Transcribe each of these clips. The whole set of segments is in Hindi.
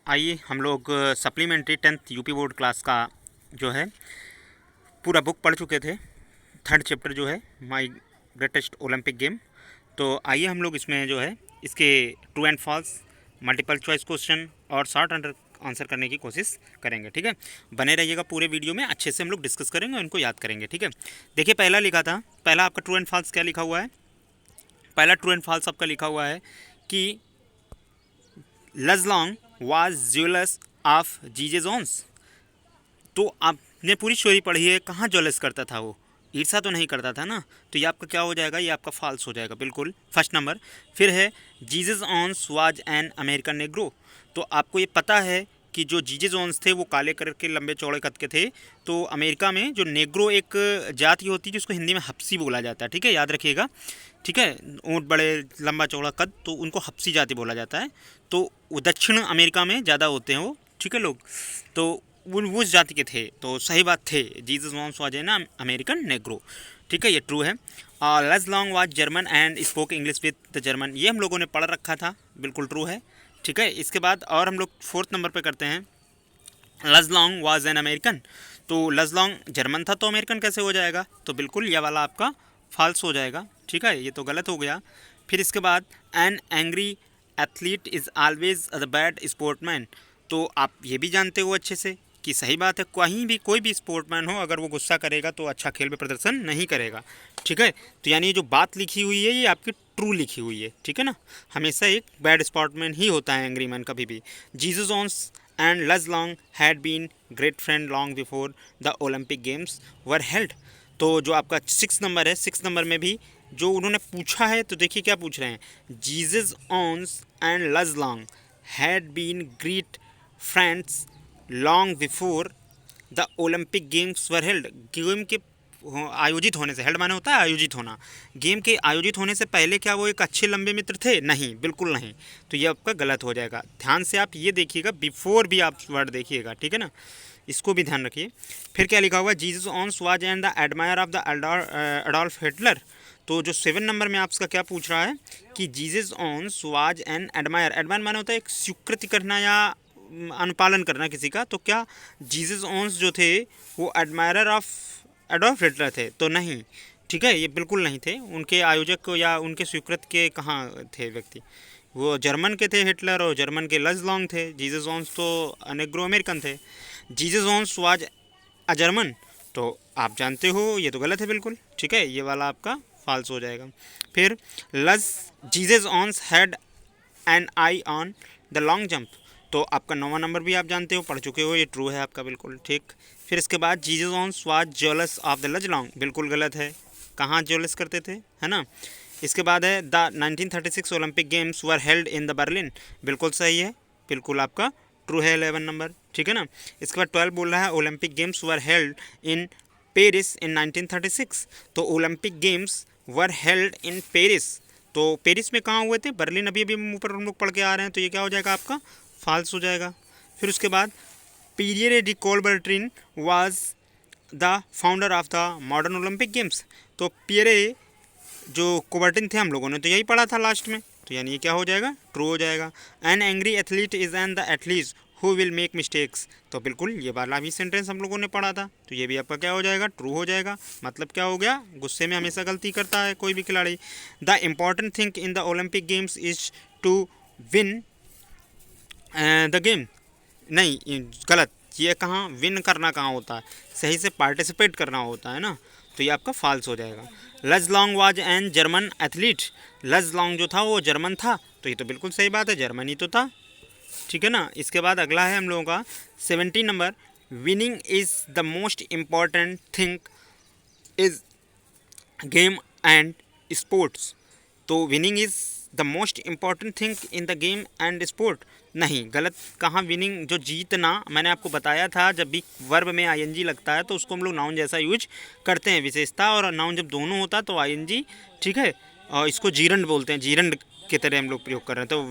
आइए हम लोग supplementary 10th UP board class का जो है पूरा बुक पढ़ चुके थे। थर्ड चैप्टर जो है माय ग्रेटेस्ट ओलंपिक गेम। तो आइए हम लोग इसमें जो है इसके true and false, multiple choice question और शॉर्ट आंसर करने की कोशिश करेंगे। ठीक है, बने रहिएगा पूरे वीडियो में, अच्छे से हम लोग डिस्कस करेंगे और इनको याद करेंगे। ठीक है, देखिए पहला लिखा था, पहला आपका ट्रू एंड फॉल्स क्या लिखा हुआ है। पहला ट्रू एंड फॉल्स आपका लिखा हुआ है कि लजलोंग वाज ज्वेलस ऑफ जीजे जोन्स। तो आपने पूरी स्टोरी पढ़ी है, कहाँ ज्वेलस करता था वो, ईर्षा तो नहीं करता था ना। तो ये आपका क्या हो जाएगा, ये आपका फॉल्स हो जाएगा बिल्कुल, फर्स्ट नंबर। फिर है Jesse Owens was an American Negro. तो आपको ये पता है कि जो जीजस ऑन्स थे वो काले कलर के लंबे चौड़े कद के थे। तो अमेरिका में जो नेग्रो एक जाति होती है जिसको हिंदी में हप्सी बोला जाता है। ठीक है, याद रखिएगा। ठीक है, ऊँट बड़े लंबा चौड़ा कद, तो उनको हप्सी जाति बोला जाता है। तो वो दक्षिण अमेरिका में ज़्यादा होते हैं वो, ठीक है लोग। तो वो उस जाति के थे, तो सही बात थे, Jesse Owens was an American Negro. ठीक है, ये ट्रू है। Luz Long was German and spoke English with the German, ये हम लोगों ने पढ़ रखा था, बिल्कुल ट्रू है। ठीक है, इसके बाद और हम लोग फोर्थ नंबर पे करते हैं, लजलोंग वाज एन अमेरिकन। तो लजलोंग जर्मन था तो अमेरिकन कैसे हो जाएगा, तो बिल्कुल ये वाला आपका फॉल्स हो जाएगा। ठीक है, ये तो गलत हो गया। फिर इसके बाद an angry athlete is always the bad sportsman. तो आप ये भी जानते हो अच्छे से कि सही बात है, कहीं भी कोई भी स्पोर्टमैन हो, अगर वो गुस्सा करेगा तो अच्छा खेल में प्रदर्शन नहीं करेगा। ठीक है, तो यानी ये जो बात लिखी हुई है ये आपकी ट्रू लिखी हुई है। ठीक है ना, हमेशा एक बैड स्पोर्टमैन ही होता है एंग्री मैन कभी भी। Jesse Owens and Luz Long had been great friend long before the Olympic games were held. तो जो आपका 6 नंबर है, 6 नंबर में भी जो उन्होंने पूछा है, तो देखिए क्या पूछ रहे हैं, Jesse Owens and Luz Long had been great friends long before the Olympic games were held. Game के आयोजित होने से, हेल्ड माने होता है आयोजित होना, गेम के आयोजित होने से पहले क्या वो एक अच्छे लंबे मित्र थे, नहीं, बिल्कुल नहीं। तो ये आपका गलत हो जाएगा। ध्यान से आप ये देखिएगा, बिफोर भी आप वर्ड देखिएगा। ठीक है ना, इसको भी ध्यान रखिए। फिर क्या लिखा हुआ, Jesse Owens was and the admire of the Adolf Hitler. तो जो 7 नंबर में आपका क्या पूछ रहा है कि Jesse Owens was an admire, admire माने होता है एक स्वीकृति करना या अनुपालन करना किसी का। तो क्या जीसस ऑन्स जो थे वो एडमायरर ऑफ एडोल्फ हिटलर थे, तो नहीं। ठीक है, ये बिल्कुल नहीं थे, उनके आयोजक या उनके स्वीकृत के कहाँ थे व्यक्ति, वो जर्मन के थे हिटलर, और जर्मन के लजलोंग थे। जीसस ऑन्स तो नेग्रो अमेरिकन थे। Jesus Owens was a German, तो आप जानते हो ये तो गलत है बिल्कुल। ठीक है, ये वाला आपका फॉल्स हो जाएगा। फिर Jesse Owens had an eye on the long jump. तो आपका 9वां नंबर भी आप जानते हो, पढ़ चुके हो, ये ट्रू है आपका बिल्कुल। ठीक, फिर इसके बाद Jesse Owens was jealous of the Luz Long, बिल्कुल गलत है, कहाँ जेलस करते थे, है ना। इसके बाद है the 1936 Olympic games were held in the Berlin, बिल्कुल सही है, बिल्कुल आपका ट्रू है 11 नंबर। ठीक है ना। इसके बाद 12 बोल रहा है Olympic games were held in Paris in 1936। तो Olympic games were held in Paris, तो पेरिस में कहाँ हुए थे, बर्लिन अभी अभी ऊपर हम लोग पढ़ के आ रहे हैं, तो ये क्या हो जाएगा आपका फॉल्स हो जाएगा। फिर उसके बाद Pierre de Coubertin was the founder of the modern Olympic games. तो पियरे जो कोबर्टिन थे हम लोगों ने तो यही पढ़ा था लास्ट में, तो यानी ये क्या हो जाएगा, ट्रू हो जाएगा। An angry athlete is an the athlete who will make mistakes, तो बिल्कुल ये वाला भी सेंटेंस हम लोगों ने पढ़ा था, तो ये भी आपका क्या हो जाएगा, ट्रू हो जाएगा। मतलब क्या हो गया, गुस्से में हमेशा गलती करता है कोई भी खिलाड़ी। The important thing in the Olympic games is to win the game, नहीं गलत, ये कहाँ विन करना कहाँ होता है, सही से पार्टिसिपेट करना होता है ना, तो ये आपका फॉल्स हो जाएगा। लजलोंग वाज एन जर्मन एथलीट, लजलोंग जो था वो जर्मन था, तो ये तो बिल्कुल सही बात है, जर्मनी तो था। ठीक है ना। इसके बाद अगला है हम लोगों का 17 नंबर, winning is the most important thing is game and sports. तो winning is the most important thing in the game and sport, नहीं गलत, कहाँ विनिंग, जो जीतना, मैंने आपको बताया था जब भी वर्ब में आईएनजी लगता है तो उसको हम लोग नाउन जैसा यूज करते हैं विशेषता, और नाउन जब दोनों होता है तो आईएनजी। ठीक है, और इसको जीरंड बोलते हैं, जीरंड की तरह हम लोग प्रयोग कर रहे हैं। तो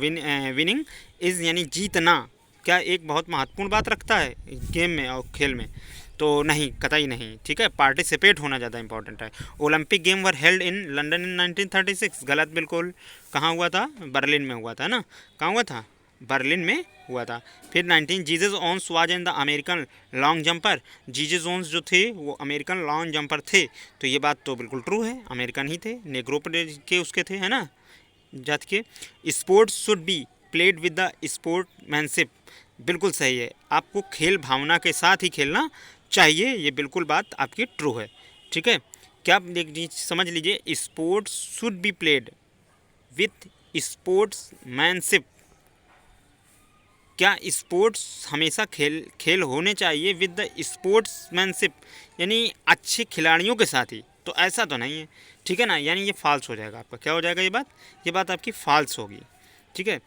विनिंग इज़ यानी जीतना, क्या एक बहुत महत्वपूर्ण बात रखता है गेम में और खेल में, तो नहीं, कतई नहीं। ठीक है, पार्टिसिपेट होना ज़्यादा इंपॉर्टेंट है। Olympic game were held in London इन 1936, गलत बिल्कुल, कहाँ हुआ था, बर्लिन में हुआ था ना, कहाँ हुआ था, बर्लिन में हुआ था। फिर 19 Jesus Owens was in the American long jumper. Jesus Owens जो थे वो अमेरिकन लॉन्ग जंपर थे, तो ये बात तो बिल्कुल ट्रू है, अमेरिकन ही थे, नेग्रो के उसके थे, है ना, जात के। Sports should be played with the sportsmanship, बिल्कुल सही है, आपको खेल भावना के साथ ही खेलना चाहिए, ये बिल्कुल बात आपकी ट्रू है। ठीक है, क्या आप समझ लीजिए, sports should be played with sportsmanship. क्या स्पोर्ट्स हमेशा खेल होने चाहिए विद द स्पोर्ट्समैनशिप, यानी अच्छे खिलाड़ियों के साथ ही, तो ऐसा तो नहीं है। ठीक है ना, यानी ये फॉल्स हो जाएगा आपका, क्या हो जाएगा, ये बात आपकी फॉल्स होगी। ठीक है,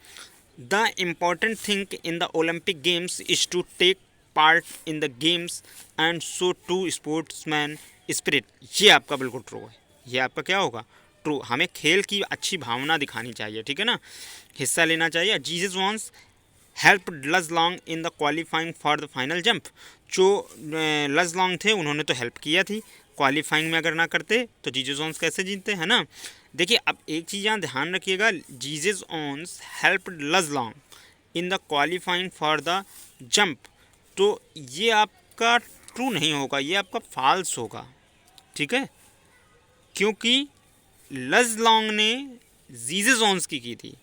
the important thing in the Olympic games is to take part in the games and show to sportsman spirit, ये आपका बिल्कुल ट्रू है, ये आपका क्या होगा, ट्रू। हमें खेल की अच्छी भावना दिखानी चाहिए, ठीक है ना, हिस्सा लेना चाहिए। जीसस वॉन्स हेल्प लज long in the qualifying for the final jump, जो लज लॉन्ग थे उन्होंने तो हेल्प किया थी, क्वालिफाइंग में अगर ना करते तो जीजस ओन्स कैसे जीतते, है ना। देखिए अब एक चीज़ यहाँ ध्यान रखिएगा, जीजस ओन्स हेल्प लज long in the qualifying for the jump, तो ये आपका ट्रू नहीं होगा, ये आपका फॉल्स होगा। ठीक है, क्योंकि लज लॉन्ग ने जीजस ओन्स की थी,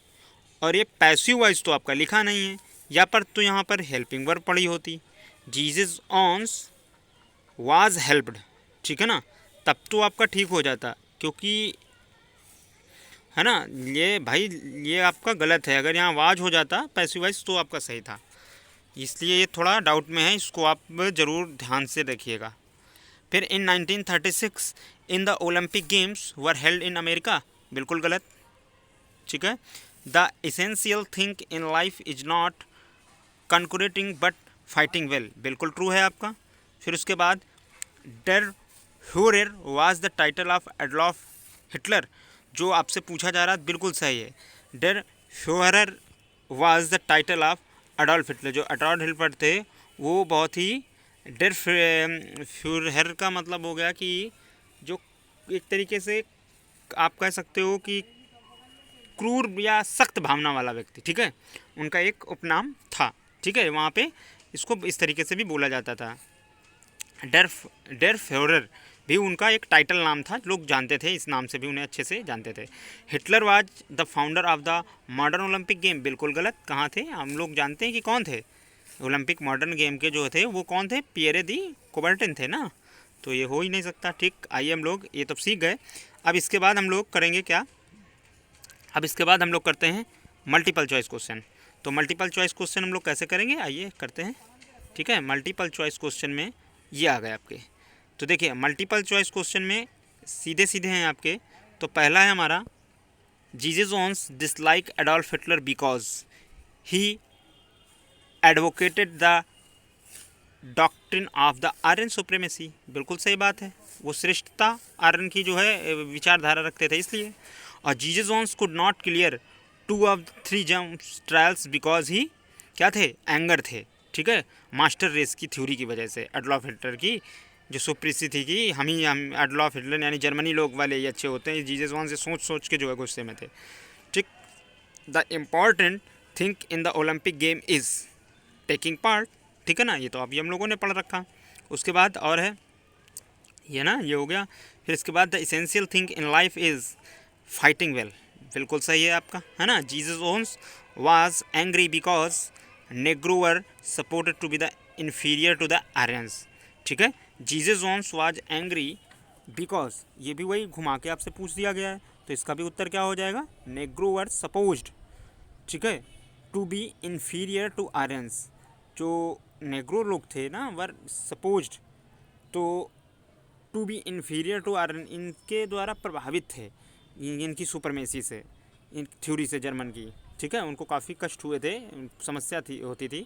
और ये पैसिव वॉइस तो आपका लिखा नहीं है, या पर तो यहाँ पर हेल्पिंग वर्ब पड़ी होती, जीसस ऑन्स वाज हेल्प्ड, ठीक है ना, तब तो आपका ठीक हो जाता, क्योंकि है ना, ये भाई ये आपका गलत है, अगर यहाँ वाज हो जाता पैसिव वॉइस तो आपका सही था, इसलिए ये थोड़ा डाउट में है, इसको आप ज़रूर ध्यान से रखिएगा। फिर in 1936 in the Olympic games were held in America, बिल्कुल गलत। ठीक है, the essential thing in life is not conquering but fighting well, बिल्कुल ट्रू है आपका। फिर उसके बाद der Fuhrer was the title of Adolf Hitler, जो आपसे पूछा जा रहा है बिल्कुल सही है, der Fuhrer was the title of Adolf Hitler, जो एडोल्फ हिटलर थे वो बहुत ही डर फ्यूरर का मतलब हो गया कि जो एक तरीके से आप कह सकते हो कि क्रूर या सख्त भावना वाला व्यक्ति, ठीक है, उनका एक उपनाम था। ठीक है, वहाँ पे इसको इस तरीके से भी बोला जाता था, डर फ्योरर भी उनका एक टाइटल नाम था, लोग जानते थे, इस नाम से भी उन्हें अच्छे से जानते थे। Hitler was the founder of the modern Olympic game, बिल्कुल गलत, कहाँ थे, हम लोग जानते हैं कि कौन थे, ओलंपिक मॉडर्न गेम के जो थे वो कौन थे, पियरे दी कुबर्टन थे ना, तो ये हो ही नहीं सकता। ठीक, आइए हम लोग ये तो सीख गए, अब इसके बाद हम लोग करेंगे क्या, अब इसके बाद हम लोग करते हैं मल्टीपल चॉइस क्वेश्चन। तो मल्टीपल चॉइस क्वेश्चन हम लोग कैसे करेंगे, आइए करते हैं। ठीक है, मल्टीपल चॉइस क्वेश्चन में ये आ गए आपके, तो देखिए मल्टीपल चॉइस क्वेश्चन में सीधे सीधे हैं आपके। तो पहला है हमारा, Jesus Owens dislike Adolf Hitler because he advocated the doctrine of the iron supremacy, बिल्कुल सही बात है, वो श्रेष्ठता आयरन की जो है विचारधारा रखते थे इसलिए। और Jesus Owens could not clear 2 of 3 jump trials because he क्या थे, एंगर थे। ठीक है, मास्टर रेस की थ्योरी की वजह से, एडोल्फ हिटलर की जो सुप्रीसी थी कि हम एडोल्फ हिटलर यानी जर्मनी लोग वाले ही अच्छे होते हैं, जीसस ओन्स से सोच सोच के जो है गुस्से में थे। ठीक, the important thing in the Olympic game is taking part, ठीक है ना, ये तो अभी हम लोगों ने पढ़ रखा। उसके बाद और है ये ना, ये हो गया। फिर इसके बाद the essential thing in life is fighting well, बिल्कुल सही है आपका, है ना। Jesus Owens was angry because Negro were supported to be the inferior to the Aryans. ठीक है, Jesus Owens was angry because, ये भी वही घुमा के आपसे पूछ दिया गया है, तो इसका भी उत्तर क्या हो जाएगा, नेग्रो वर सपोज्ड, ठीक है, to be inferior to Aryans, जो नेग्रो लोग थे ना वर सपोज्ड तो to be inferior to Aryan, इनके द्वारा प्रभावित थे, इनकी सुपरमेसी से, इन थ्योरी से जर्मन की। ठीक है, उनको काफ़ी कष्ट हुए थे, समस्या थी होती थी,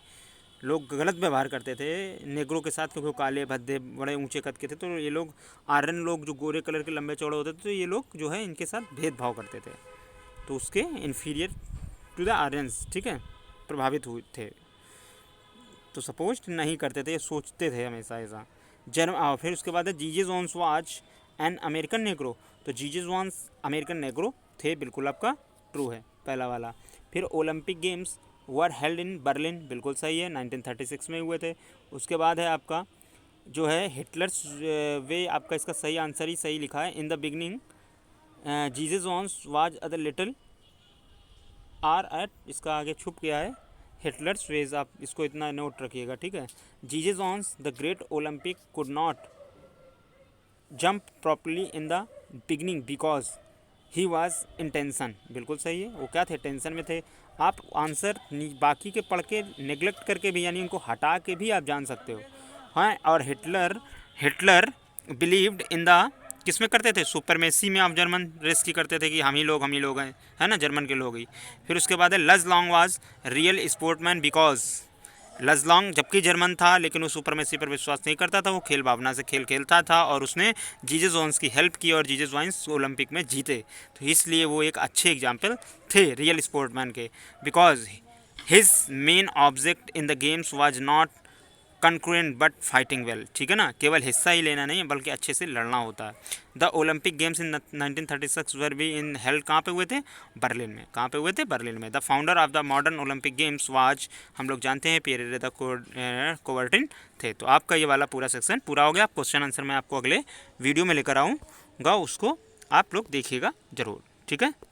लोग गलत व्यवहार करते थे नेग्रो के साथ, क्योंकि वो काले भद्दे बड़े ऊंचे कद के थे, तो ये लोग आर्यन लोग जो गोरे कलर के लंबे चौड़े होते थे, तो ये लोग जो है इनके साथ भेदभाव करते थे, तो उसके इन्फीरियर टू द आर्यंस, ठीक है, प्रभावित हुए थे, तो सपोज नहीं करते थे, सोचते थे हमेशा ऐसा। फिर उसके बाद है Jesus Owens was an American Negro, तो जीसस ओन्स अमेरिकन नेग्रो थे, बिल्कुल आपका ट्रू है पहला वाला। फिर Olympic games were held in Berlin, बिल्कुल सही है, 1936 में हुए थे। उसके बाद है आपका जो है हिटलर्स वे, आपका इसका सही आंसर ही सही लिखा है। In the beginning Jesus Owens was a little irate, इसका आगे छुप गया है हिटलर्स वेज, आप इसको इतना नोट रखिएगा, ठीक है। Jesus Owens the great Olympic could not jump properly in the beginning because he was in tension, बिल्कुल सही है, वो क्या थे, टेंशन में थे। आप आंसर बाकी के पढ़ के नेग्लेक्ट करके भी, यानी उनको हटा के भी आप जान सकते हो। हाँ, और Hitler Hitler believed in the, किस में करते थे, सुपरमेसी में, आप जर्मन रेस की करते थे कि हम ही लोग हैं, है ना, जर्मन के लोग ही। फिर उसके बाद है Luz Long was real sportsman because, Luz Long जबकि जर्मन था लेकिन वो सुपरमेसी पर विश्वास नहीं करता था, वो खेल भावना से खेल खेलता था और उसने जीजस वॉन्स की हेल्प की और जीजस वॉन्स ओलंपिक में जीते। तो इसलिए वो एक अच्छे एग्जाम्पल थे रियल स्पोर्टमैन के, because his main object in the games was not concurrent but fighting well, ठीक है ना, केवल हिस्सा ही लेना नहीं है बल्कि अच्छे से लड़ना होता है। द ओलंपिक गेम्स इन 1936 वर भी इन हेल्ड, कहाँ पे हुए थे, बर्लिन में। कहाँ पे हुए थे, बर्लिन में। The founder of the modern Olympic games was, हम लोग जानते हैं, पियरे द कोवर्टिन थे। तो आपका ये वाला पूरा सेक्शन पूरा हो गया। क्वेश्चन आंसर मैं आपको अगले वीडियो में लेकर आऊँगा, उसको आप लोग देखिएगा ज़रूर, ठीक है।